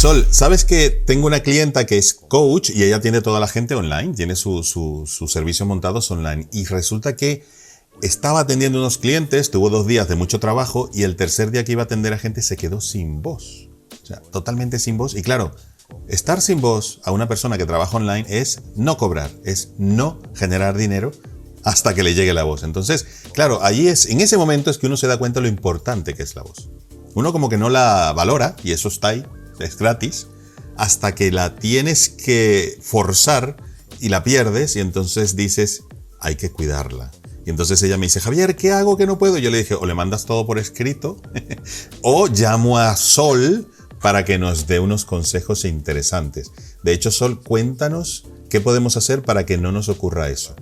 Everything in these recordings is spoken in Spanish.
Sol, ¿sabes que tengo una clienta que es coach y ella tiene toda la gente online? Tiene sus servicios montados online. Y resulta que estaba atendiendo unos clientes, tuvo 2 días de mucho trabajo y el tercer día que iba a atender a gente se quedó sin voz. O sea, totalmente sin voz. Y claro, estar sin voz a una persona que trabaja online es no cobrar, es no generar dinero hasta que le llegue la voz. Entonces, claro, ahí en ese momento es que uno se da cuenta de lo importante que es la voz. Uno como que no la valora, y eso está ahí, es gratis, hasta que la tienes que forzar y la pierdes y entonces dices, hay que cuidarla. Y entonces ella me dice, Javier, ¿qué hago que no puedo? Yo le dije, o le mandas todo por escrito o llamo a Sol para que nos dé unos consejos interesantes. De hecho, Sol, cuéntanos qué podemos hacer para que no nos ocurra eso.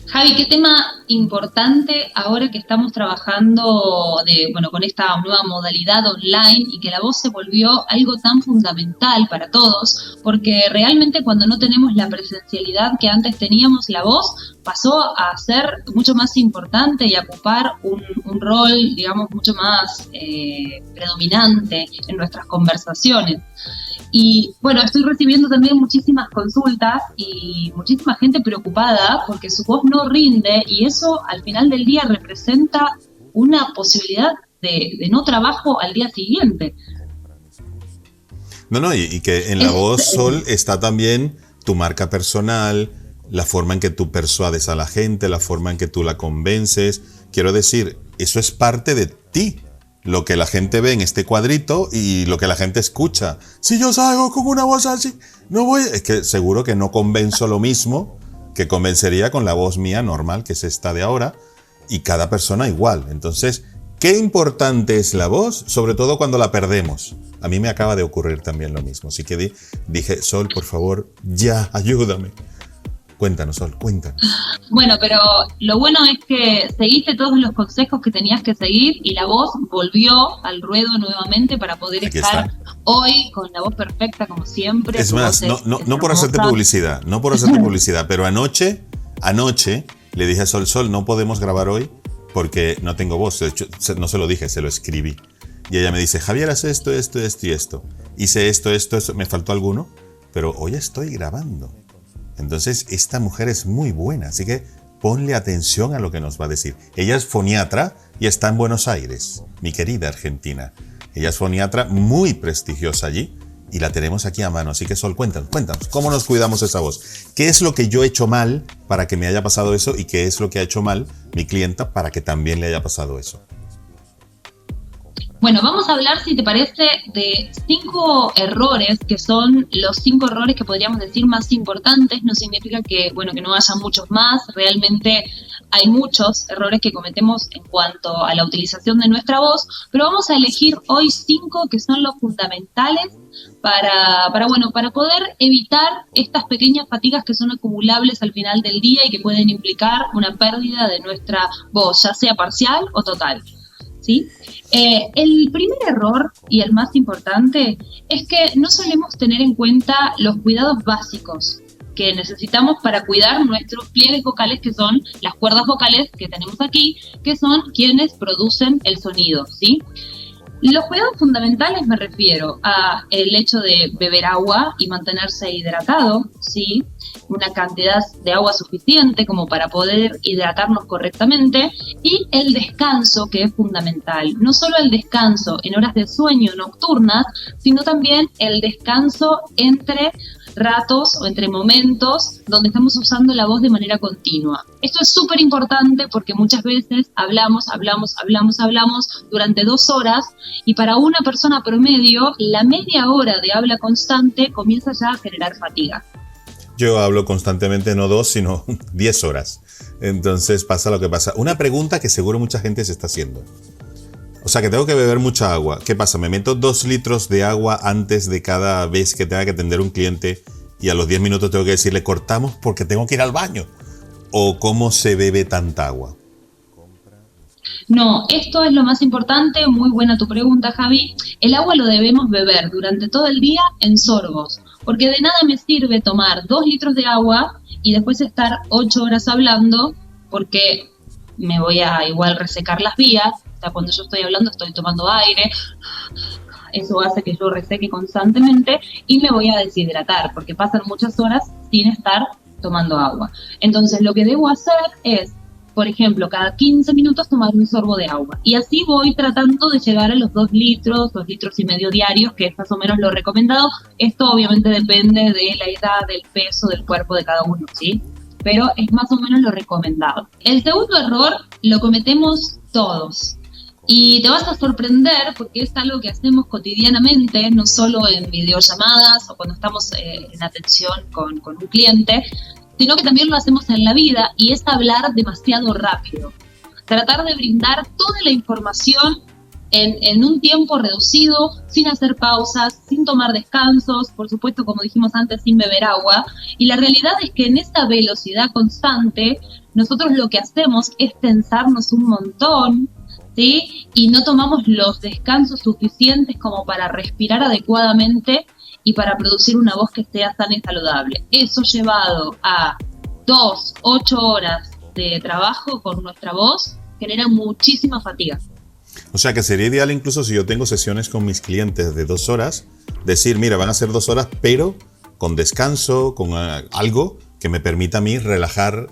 Javi, qué tema importante ahora que estamos trabajando con esta nueva modalidad online y que la voz se volvió algo tan fundamental para todos, porque realmente cuando no tenemos la presencialidad que antes teníamos, la voz pasó a ser mucho más importante y a ocupar un rol, digamos, mucho más predominante en nuestras conversaciones. Y bueno, estoy recibiendo también muchísimas consultas y muchísima gente preocupada porque su voz no rinde y eso al final del día representa una posibilidad de no trabajo al día siguiente. No, y que en la voz, Sol, está también tu marca personal, la forma en que tú persuades a la gente, la forma en que tú la convences. Quiero decir, eso es parte de ti. Lo que la gente ve en este cuadrito y lo que la gente escucha. Si yo salgo con una voz así, no voy... Es que seguro que no convenzo lo mismo que convencería con la voz mía normal, que es esta de ahora, y cada persona igual. Entonces, qué importante es la voz, sobre todo cuando la perdemos. A mí me acaba de ocurrir también lo mismo. Así que dije, Sol, por favor, ya, ayúdame. Cuéntanos, Sol, cuéntanos. Bueno, pero lo bueno es que seguiste todos los consejos que tenías que seguir y la voz volvió al ruedo nuevamente para poder Aquí estar está. Hoy con la voz perfecta como siempre. Es más, no por hacerte publicidad, no por hacerte publicidad, pero anoche le dije a Sol, no podemos grabar hoy porque no tengo voz. De hecho, no se lo dije, se lo escribí. Y ella me dice, Javier, haz esto y esto. Hice esto, me faltó alguno, pero hoy estoy grabando. Entonces, esta mujer es muy buena, así que ponle atención a lo que nos va a decir. Ella es foniatra y está en Buenos Aires, mi querida Argentina. Ella es foniatra muy prestigiosa allí y la tenemos aquí a mano. Así que, Sol, cuéntanos, ¿cómo nos cuidamos esa voz? ¿Qué es lo que yo he hecho mal para que me haya pasado eso y qué es lo que ha hecho mal mi clienta para que también le haya pasado eso? Bueno, vamos a hablar, si te parece, de 5 errores, que son los 5 errores que podríamos decir más importantes. No significa que no haya muchos más. Realmente hay muchos errores que cometemos en cuanto a la utilización de nuestra voz, pero vamos a elegir hoy 5 que son los fundamentales para poder evitar estas pequeñas fatigas que son acumulables al final del día y que pueden implicar una pérdida de nuestra voz, ya sea parcial o total. ¿Sí? El primer error, y el más importante, es que no solemos tener en cuenta los cuidados básicos que necesitamos para cuidar nuestros pliegues vocales, que son las cuerdas vocales que tenemos aquí, que son quienes producen el sonido, ¿sí? Los cuidados fundamentales me refiero a el hecho de beber agua y mantenerse hidratado, ¿sí? Una cantidad de agua suficiente como para poder hidratarnos correctamente, y el descanso, que es fundamental. No solo el descanso en horas de sueño nocturnas, sino también el descanso entre ratos o entre momentos donde estamos usando la voz de manera continua. Esto es súper importante porque muchas veces hablamos durante 2 horas y para una persona promedio la media hora de habla constante comienza ya a generar fatiga. Yo hablo constantemente, no 2, sino 10 horas. Entonces pasa lo que pasa. Una pregunta que seguro mucha gente se está haciendo. O sea, que tengo que beber mucha agua. ¿Qué pasa? ¿Me meto 2 litros de agua antes de cada vez que tenga que atender un cliente y a los 10 minutos tengo que decirle cortamos porque tengo que ir al baño? ¿O cómo se bebe tanta agua? No, esto es lo más importante. Muy buena tu pregunta, Javi. El agua lo debemos beber durante todo el día en sorbos, porque de nada me sirve tomar 2 litros de agua y después estar 8 horas hablando, porque me voy a igual resecar las vías. O sea, cuando yo estoy hablando estoy tomando aire eso hace que yo reseque constantemente y me voy a deshidratar, porque pasan muchas horas sin estar tomando agua. Entonces lo que debo hacer es, por ejemplo, cada 15 minutos tomar un sorbo de agua. Y así voy tratando de llegar a los 2 litros y medio diarios, que es más o menos lo recomendado. Esto obviamente depende de la edad, del peso, del cuerpo de cada uno, ¿sí? Pero es más o menos lo recomendado. El segundo error lo cometemos todos. Y te vas a sorprender porque es algo que hacemos cotidianamente, no solo en videollamadas o cuando estamos en atención con un cliente, sino que también lo hacemos en la vida, y es hablar demasiado rápido. Tratar de brindar toda la información en un tiempo reducido, sin hacer pausas, sin tomar descansos, por supuesto, como dijimos antes, sin beber agua. Y la realidad es que en esta velocidad constante, nosotros lo que hacemos es tensarnos un montón, ¿sí? Y no tomamos los descansos suficientes como para respirar adecuadamente y para producir una voz que sea sana y saludable. Eso llevado a 8 horas de trabajo con nuestra voz genera muchísima fatiga. O sea que sería ideal, incluso si yo tengo sesiones con mis clientes de 2 horas, decir, mira, van a ser 2 horas, pero con descanso, con algo que me permita a mí relajar,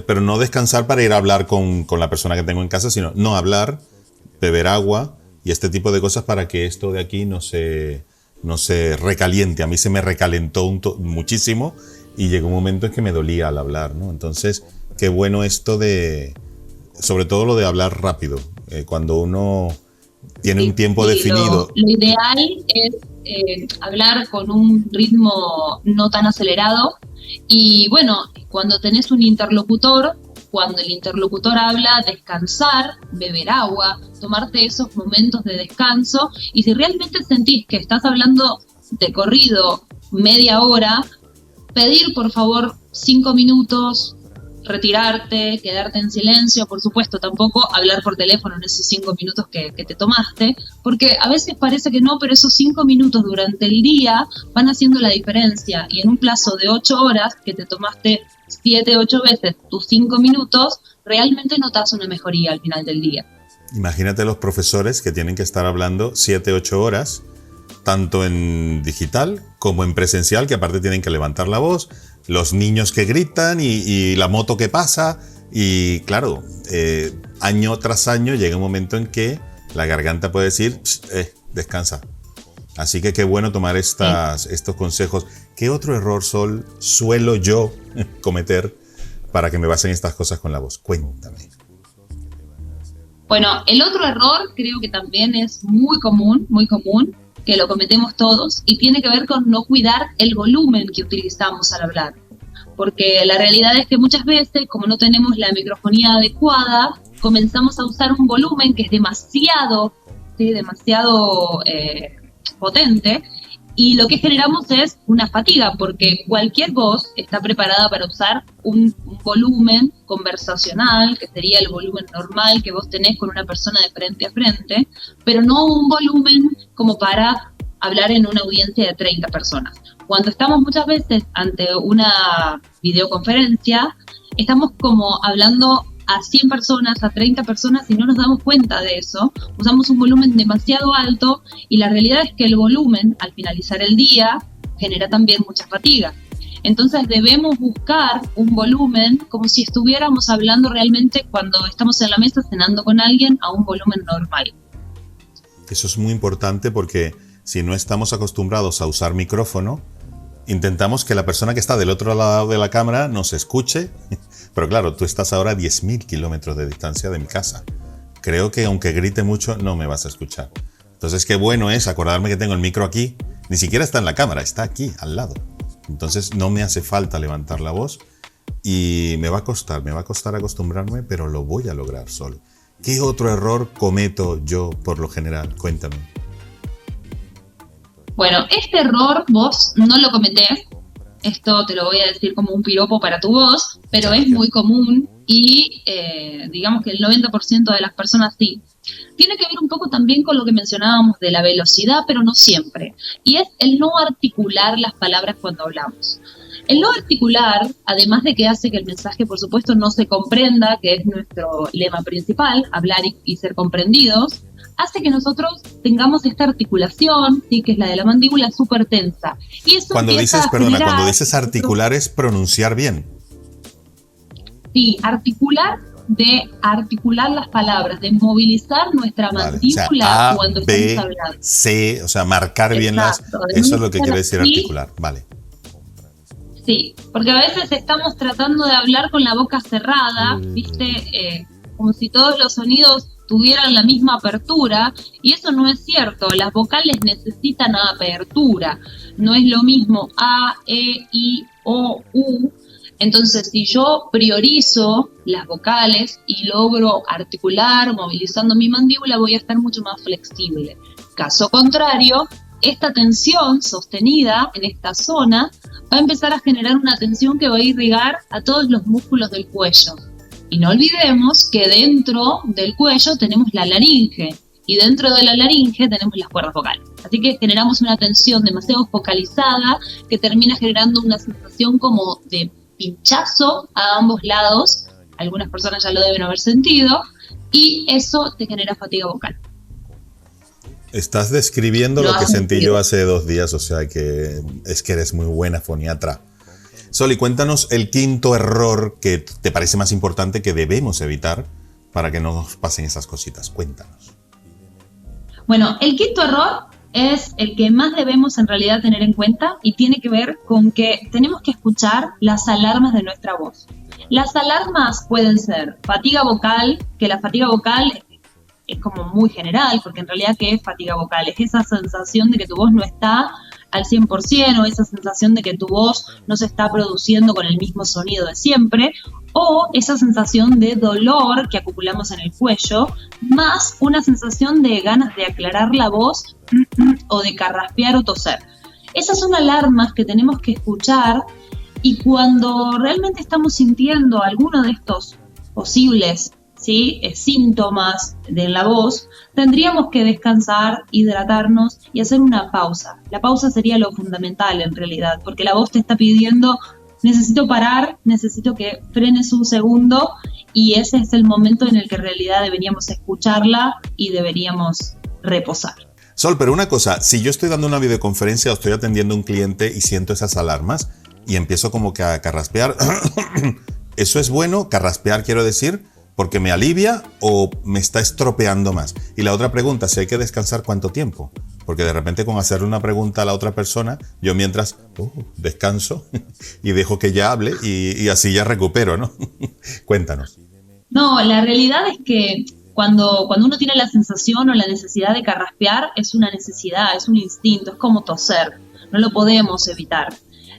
pero no descansar para ir a hablar con la persona que tengo en casa, sino no hablar, beber agua y este tipo de cosas para que esto de aquí no se recaliente. A mí se me recalentó muchísimo y llegó un momento en que me dolía al hablar, ¿no? Entonces, qué bueno esto sobre todo lo de hablar rápido, cuando uno tiene un tiempo definido. Lo ideal es hablar con un ritmo no tan acelerado y bueno, cuando tenés un interlocutor, cuando el interlocutor habla, descansar, beber agua, tomarte esos momentos de descanso, y si realmente sentís que estás hablando de corrido media hora, pedir por favor 5 minutos, retirarte, quedarte en silencio, por supuesto, tampoco hablar por teléfono en esos 5 minutos que te tomaste, porque a veces parece que no, pero esos 5 minutos durante el día van haciendo la diferencia, y en un plazo de 8 horas que te tomaste 7, 8 veces tus 5 minutos, realmente notas una mejoría al final del día. Imagínate los profesores que tienen que estar hablando 7, 8 horas, tanto en digital como en presencial, que aparte tienen que levantar la voz, los niños que gritan y la moto que pasa, y claro, año tras año llega un momento en que la garganta puede decir, descansa. Así que qué bueno tomar estos consejos. ¿Qué otro error, Sol, suelo yo cometer para que me basen estas cosas con la voz? Cuéntame. Bueno, el otro error creo que también es muy común, que lo cometemos todos, y tiene que ver con no cuidar el volumen que utilizamos al hablar. Porque la realidad es que muchas veces, como no tenemos la microfonía adecuada, comenzamos a usar un volumen que es demasiado potente, y lo que generamos es una fatiga, porque cualquier voz está preparada para usar un volumen conversacional, que sería el volumen normal que vos tenés con una persona de frente a frente, pero no un volumen como para hablar en una audiencia de 30 personas. Cuando estamos muchas veces ante una videoconferencia, estamos como hablando a 100 personas, a 30 personas, y no nos damos cuenta de eso. Usamos un volumen demasiado alto, y la realidad es que el volumen, al finalizar el día, genera también mucha fatiga. Entonces debemos buscar un volumen como si estuviéramos hablando realmente cuando estamos en la mesa cenando con alguien, a un volumen normal. Eso es muy importante, porque si no estamos acostumbrados a usar micrófono, intentamos que la persona que está del otro lado de la cámara nos escuche, pero claro, tú estás ahora a 10.000 kilómetros de distancia de mi casa. Creo que aunque grite mucho, no me vas a escuchar. Entonces, qué bueno es acordarme que tengo el micro aquí. Ni siquiera está en la cámara, está aquí, al lado. Entonces, no me hace falta levantar la voz, y me va a costar acostumbrarme, pero lo voy a lograr, Sol. ¿Qué otro error cometo yo por lo general? Cuéntame. Bueno, este error vos no lo cometés, esto te lo voy a decir como un piropo para tu voz, pero es muy común, y digamos que el 90% de las personas sí. Tiene que ver un poco también con lo que mencionábamos de la velocidad, pero no siempre, y es el no articular las palabras cuando hablamos. El no articular, además de que hace que el mensaje, por supuesto, no se comprenda, que es nuestro lema principal, hablar y ser comprendidos, hace que nosotros tengamos esta articulación, ¿sí? Que es la de la mandíbula súper tensa. Y eso cuando dices articular es pronunciar bien. Sí, de articular las palabras, de movilizar nuestra mandíbula, o sea, cuando estamos hablando. C, o sea, marcar bien Exacto, eso es lo que quiere decir articular, vale. Sí, porque a veces estamos tratando de hablar con la boca cerrada, ¿viste? Como si todos los sonidos tuvieran la misma apertura, y eso no es cierto. Las vocales necesitan apertura. No es lo mismo A, E, I, O, U. Entonces, si yo priorizo las vocales y logro articular, movilizando mi mandíbula, voy a estar mucho más flexible. Caso contrario, esta tensión sostenida en esta zona va a empezar a generar una tensión que va a irrigar a todos los músculos del cuello. Y no olvidemos que dentro del cuello tenemos la laringe, y dentro de la laringe tenemos las cuerdas vocales. Así que generamos una tensión demasiado focalizada que termina generando una sensación como de pinchazo a ambos lados. Algunas personas ya lo deben haber sentido, y eso te genera fatiga vocal. Estás describiendo lo que sentí yo hace 2 días, o sea que es que eres muy buena foniatra. Soli, cuéntanos el quinto error que te parece más importante que debemos evitar para que no nos pasen esas cositas. Cuéntanos. Bueno, el quinto error es el que más debemos en realidad tener en cuenta, y tiene que ver con que tenemos que escuchar las alarmas de nuestra voz. Las alarmas pueden ser fatiga vocal, que la fatiga vocal es como muy general, porque en realidad, ¿qué es fatiga vocal? Es esa sensación de que tu voz no está al 100%, o esa sensación de que tu voz no se está produciendo con el mismo sonido de siempre, o esa sensación de dolor que acumulamos en el cuello, más una sensación de ganas de aclarar la voz o de carraspear o toser. Esas son alarmas que tenemos que escuchar, y cuando realmente estamos sintiendo alguno de estos posibles, ¿sí?, síntomas de la voz, tendríamos que descansar, hidratarnos y hacer una pausa. La pausa sería lo fundamental en realidad, porque la voz te está pidiendo: necesito parar, necesito que frenes un segundo, y ese es el momento en el que en realidad deberíamos escucharla y deberíamos reposar. Sol, pero una cosa, si yo estoy dando una videoconferencia o estoy atendiendo a un cliente y siento esas alarmas y empiezo como que a carraspear, ¿eso es bueno? Carraspear quiero decir, ¿porque me alivia o me está estropeando más? Y la otra pregunta, si hay que descansar, ¿cuánto tiempo? Porque de repente con hacerle una pregunta a la otra persona, yo mientras descanso y dejo que ella hable y así ya recupero, ¿no? Cuéntanos. No, la realidad es que cuando uno tiene la sensación o la necesidad de carraspear, es una necesidad, es un instinto, es como toser, no lo podemos evitar.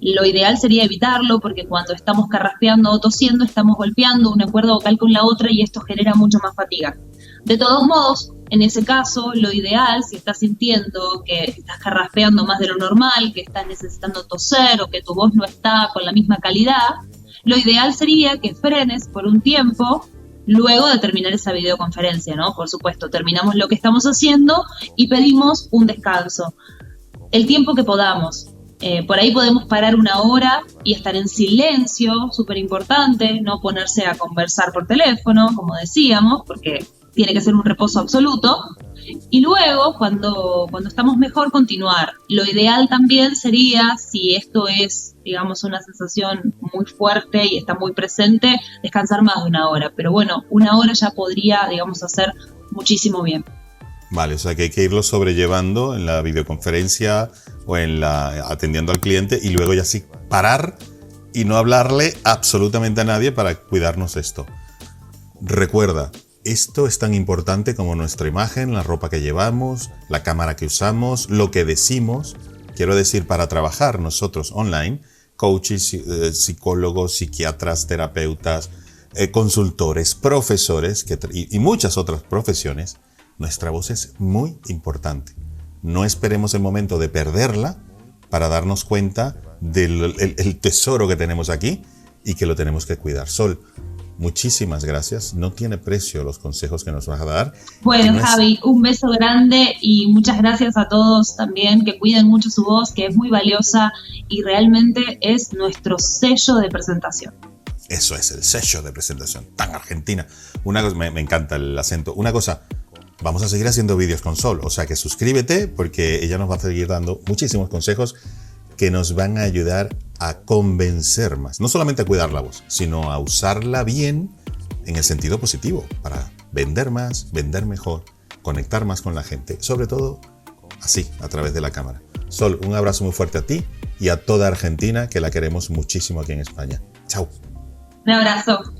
Lo ideal sería evitarlo, porque cuando estamos carraspeando o tosiendo estamos golpeando una cuerda vocal con la otra, y esto genera mucho más fatiga. De todos modos, en ese caso, lo ideal, si estás sintiendo que estás carraspeando más de lo normal, que estás necesitando toser o que tu voz no está con la misma calidad, lo ideal sería que frenes por un tiempo luego de terminar esa videoconferencia, ¿no? Por supuesto, terminamos lo que estamos haciendo y pedimos un descanso, el tiempo que podamos. Por ahí podemos parar 1 hora y estar en silencio, súper importante, no ponerse a conversar por teléfono, como decíamos, porque tiene que ser un reposo absoluto. Y luego, cuando estamos mejor, continuar. Lo ideal también sería, si esto es, digamos, una sensación muy fuerte y está muy presente, descansar más de 1 hora. Pero bueno, 1 hora ya podría, digamos, hacer muchísimo bien. Vale, o sea que hay que irlo sobrellevando en la videoconferencia o atendiendo al cliente, y luego ya sí parar y no hablarle absolutamente a nadie para cuidarnos esto. Recuerda, esto es tan importante como nuestra imagen, la ropa que llevamos, la cámara que usamos, lo que decimos. Quiero decir, para trabajar nosotros online, coaches, psicólogos, psiquiatras, terapeutas, consultores, profesores y muchas otras profesiones, nuestra voz es muy importante. No esperemos el momento de perderla para darnos cuenta del tesoro que tenemos aquí y que lo tenemos que cuidar. Sol, muchísimas gracias. No tiene precio los consejos que nos vas a dar. Bueno, Javi, un beso grande y muchas gracias a todos también, que cuiden mucho su voz, que es muy valiosa y realmente es nuestro sello de presentación. Eso es, el sello de presentación, tan argentina. Una cosa, me encanta el acento. Una cosa, vamos a seguir haciendo vídeos con Sol. O sea que suscríbete porque ella nos va a seguir dando muchísimos consejos que nos van a ayudar a convencer más. No solamente a cuidar la voz, sino a usarla bien en el sentido positivo para vender más, vender mejor, conectar más con la gente. Sobre todo así, a través de la cámara. Sol, un abrazo muy fuerte a ti y a toda Argentina, que la queremos muchísimo aquí en España. Chao. Un abrazo.